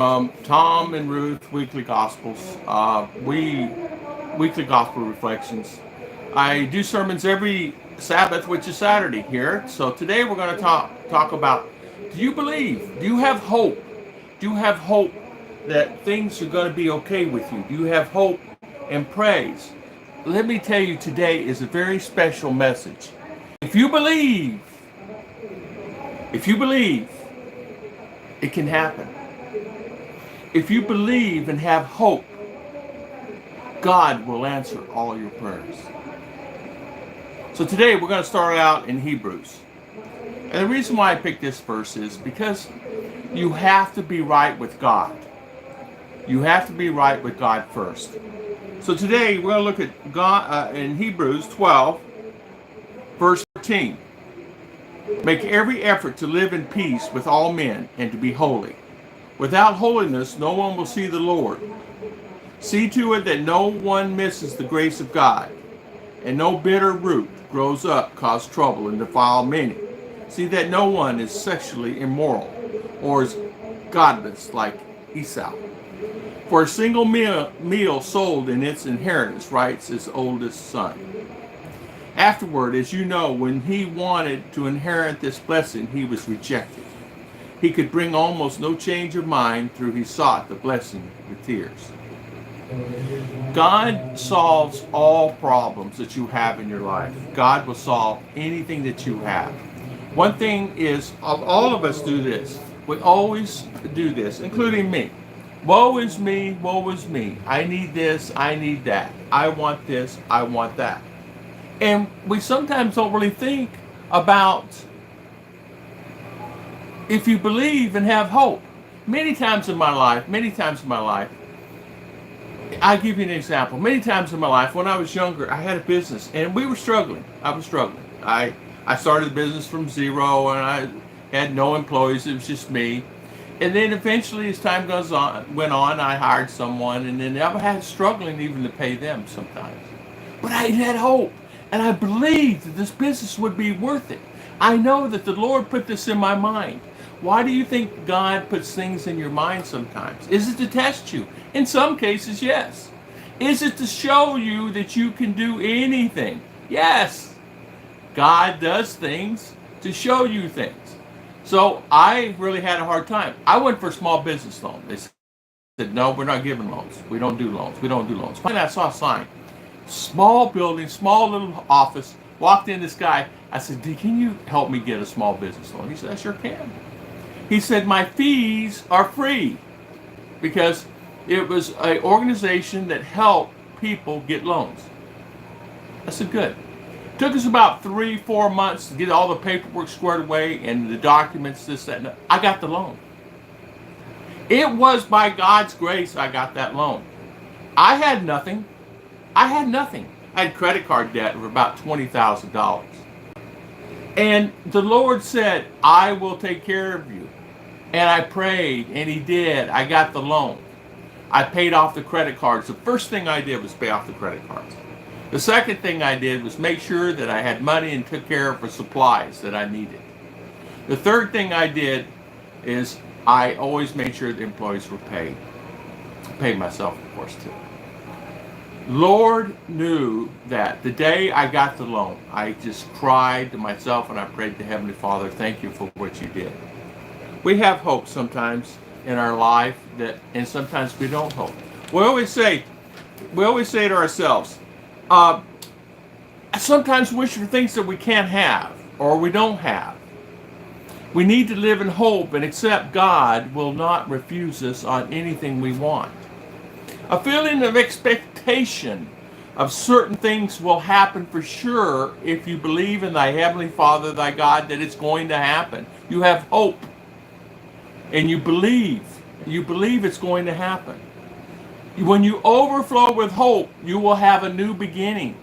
Tom and Ruth Weekly Gospels. We Weekly Gospel Reflections. I do sermons every Sabbath, which is Saturday here. So today we're going to talk about: do you believe? Do you have hope? Do you have hope that things are going to be okay with you? Do you have hope and praise? Let me tell you, today is a very special message. If you believe, if you believe, it can happen. If you believe and have hope, God will answer all your prayers. So today we're going to start out in Hebrews. And the reason why I picked this verse is because you have to be right with God. You have to be right with God first. So today we're going to look at God in Hebrews 12, verse 13. Make every effort to live in peace with all men and to be holy. Without holiness, no one will see the Lord. See to it that no one misses the grace of God, and no bitter root grows up, cause trouble, and defile many. See that no one is sexually immoral, or is godless like Esau. For a single meal sold in its inheritance, writes his oldest son. Afterward, as you know, when he wanted to inherit this blessing, he was rejected. He could bring almost no change of mind through he sought the blessing with tears. God solves all problems that you have in your life. God will solve anything that you have. One thing is, all of us do this. We always do this, including me. Woe is me, woe is me. I need this, I need that. I want this, I want that. And we sometimes don't really think about if you believe and have hope. Many times in my life, I'll give you an example. Many times in my life, when I was younger, I had a business and we were struggling. I was struggling. I started the business from zero and I had no employees. It was just me. And then eventually, as time went on, I hired someone, and then I had struggling even to pay them sometimes. But I had hope, and I believed that this business would be worth it. I know that the Lord put this in my mind. Why do you think God puts things in your mind sometimes? Is it to test you? In some cases, yes. Is it to show you that you can do anything? Yes. God does things to show you things. So I really had a hard time. I went for a small business loan. They said, no, we're not giving loans. We don't do loans. We don't do loans. Finally, I saw a sign. Small building, small little office. Walked in this guy. I said, can you help me get a small business loan? He said, I sure can. He said, my fees are free because it was an organization that helped people get loans. I said, good. Took us about 3-4 months to get all the paperwork squared away and the documents, this, that, and that. I got the loan. It was by God's grace I got that loan. I had nothing. I had credit card debt of about $20,000. And the Lord said, I will take care of you. And I prayed, and He did. I got the loan. I paid off the credit cards. The first thing I did was pay off the credit cards. The second thing I did was make sure that I had money and took care of the supplies that I needed. The third thing I did is I always made sure the employees were paid. I paid myself, of course, too. Lord knew that the day I got the loan, I just cried to myself and I prayed to Heavenly Father, thank you for what you did. We have hope sometimes in our life, and sometimes we don't hope. We always say to ourselves, sometimes wish for things that we can't have or we don't have. We need to live in hope and accept God will not refuse us on anything we want. A feeling of expectation of certain things will happen for sure if you believe in thy Heavenly Father, thy God, that it's going to happen. You have hope and you believe it's going to happen. When you overflow with hope, you will have a new beginning.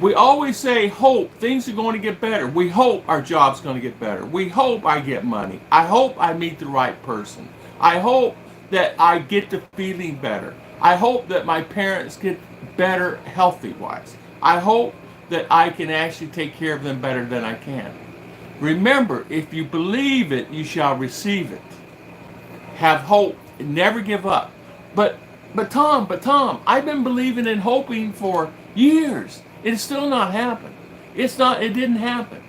We always say hope, things are going to get better. We hope our job's going to get better. We hope I get money. I hope I meet the right person. I hope that I get to feeling better. I hope that my parents get better healthy-wise. I hope that I can actually take care of them better than I can. Remember, if you believe it, you shall receive it. Have hope. Never give up. But Tom, I've been believing and hoping for years. It's still not happened. It didn't happen.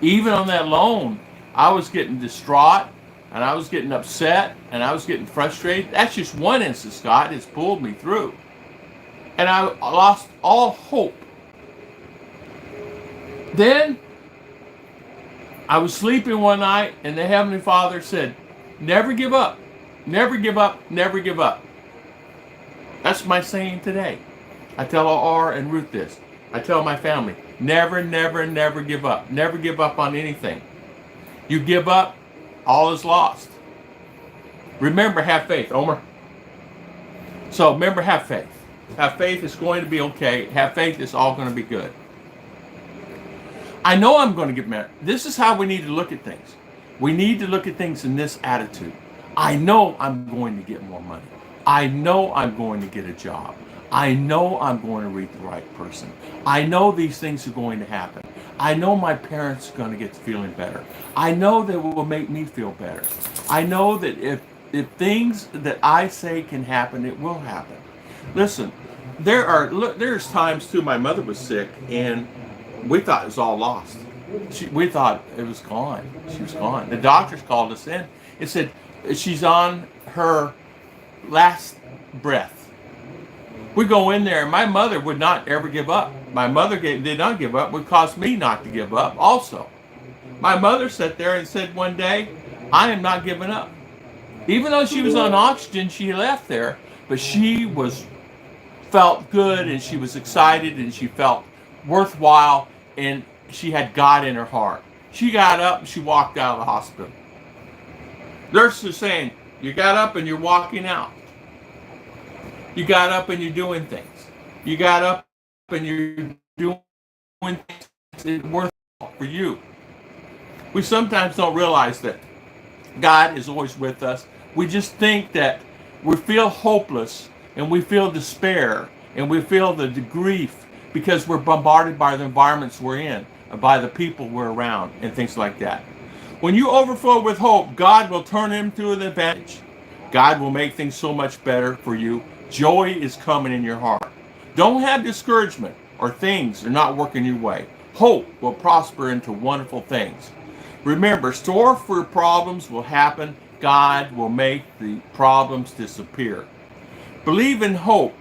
Even on that loan, I was getting distraught and I was getting upset and I was getting frustrated. That's just one instance God has pulled me through. And I lost all hope. Then I was sleeping one night and the Heavenly Father said, never give up. Never give up. Never give up. That's my saying today. I tell R and Ruth this. I tell my family, never, never, never give up. Never give up on anything. You give up, all is lost. Remember, have faith. Omer. So remember, have faith. Have faith, it's going to be okay. Have faith, it's all going to be good. I know I'm going to get married. This is how we need to look at things. We need to look at things in this attitude. I know I'm going to get more money. I know I'm going to get a job. I know I'm going to meet the right person. I know these things are going to happen. I know my parents are going to get to feeling better. I know that it will make me feel better. I know that if things that I say can happen, it will happen. Listen, there's times too my mother was sick and we thought it was all lost. We thought it was gone. She was gone. The doctors called us in and said she's on her last breath. We go in there, and my mother would not ever give up. My mother did not give up, would cause me not to give up also. My mother sat there and said one day, I am not giving up. Even though she was on oxygen, she left there, but she felt good, and she was excited, and she felt worthwhile, and she had God in her heart. She got up, and she walked out of the hospital. Nurses are saying, you got up and you're walking out. You got up and you're doing things. You got up and you're doing things that's worthwhile for you. We sometimes don't realize that God is always with us. We just think that we feel hopeless and we feel despair and we feel the grief because we're bombarded by the environments we're in, by the people we're around, and things like that. When you overflow with hope, God will turn it into an advantage. God will make things so much better for you. Joy is coming in your heart. Don't have discouragement or things are not working your way. Hope will prosper into wonderful things. Remember, store for problems will happen. God will make the problems disappear. Believe in hope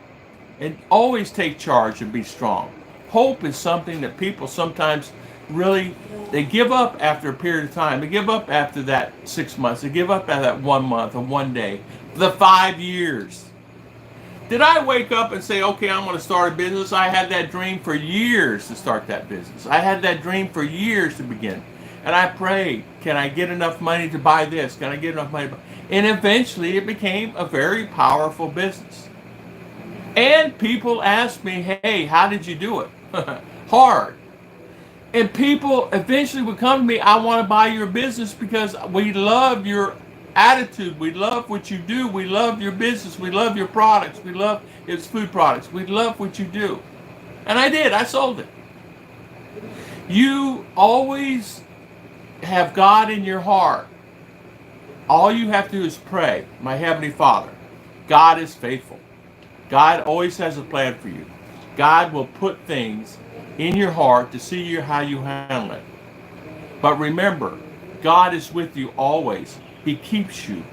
and always take charge and be strong. Hope is something that people sometimes they give up after a period of time. They give up after that 6 months. They give up after that 1 month or 1 day. The 5 years. Did I wake up and say, okay, I'm going to start a business? I had that dream for years to start that business. I had that dream for years to begin. And I prayed, can I get enough money to buy this? Can I get enough money? And eventually it became a very powerful business. And people asked me, hey, how did you do it? Hard. And people eventually would come to me, I want to buy your business because we love your attitude. We love what you do. We love your business. We love your products. We love its food products. We love what you do. And I did. I sold it. You always have God in your heart. All you have to do is pray. My Heavenly Father, God is faithful. God always has a plan for you. God will put things in your heart to see how you handle it. But remember, God is with you always. He keeps you.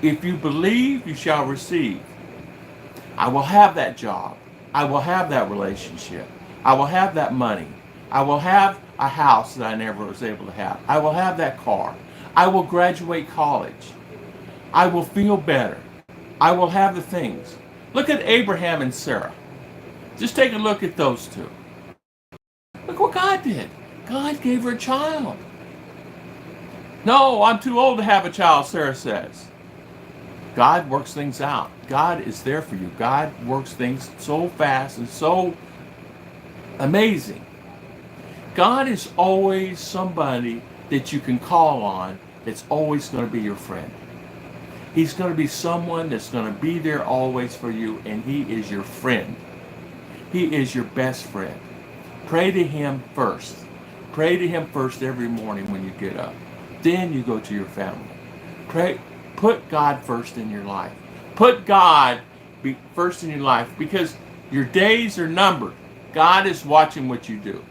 If you believe, you shall receive. I will have that job. I will have that relationship. I will have that money. I will have a house that I never was able to have. I will have that car. I will graduate college. I will feel better. I will have the things. Look at Abraham and Sarah. Just take a look at those two. Look what God did. God gave her a child. No, I'm too old to have a child, Sarah says. God works things out. God is there for you. God works things so fast and so amazing. God is always somebody that you can call on that's always going to be your friend. He's going to be someone that's going to be there always for you, and He is your friend. He is your best friend. Pray to Him first. Pray to Him first every morning when you get up. Then you go to your family. Pray Put God first in your life. Put God first in your life, because your days are numbered. God is watching what you do.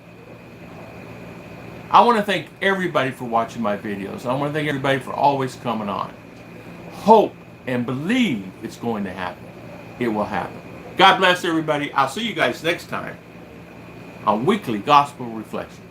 I want to thank everybody for watching my videos. I want to thank everybody for always coming on. Hope and believe it's going to happen. It will happen. God bless everybody. I'll see you guys next time on Weekly Gospel Reflection.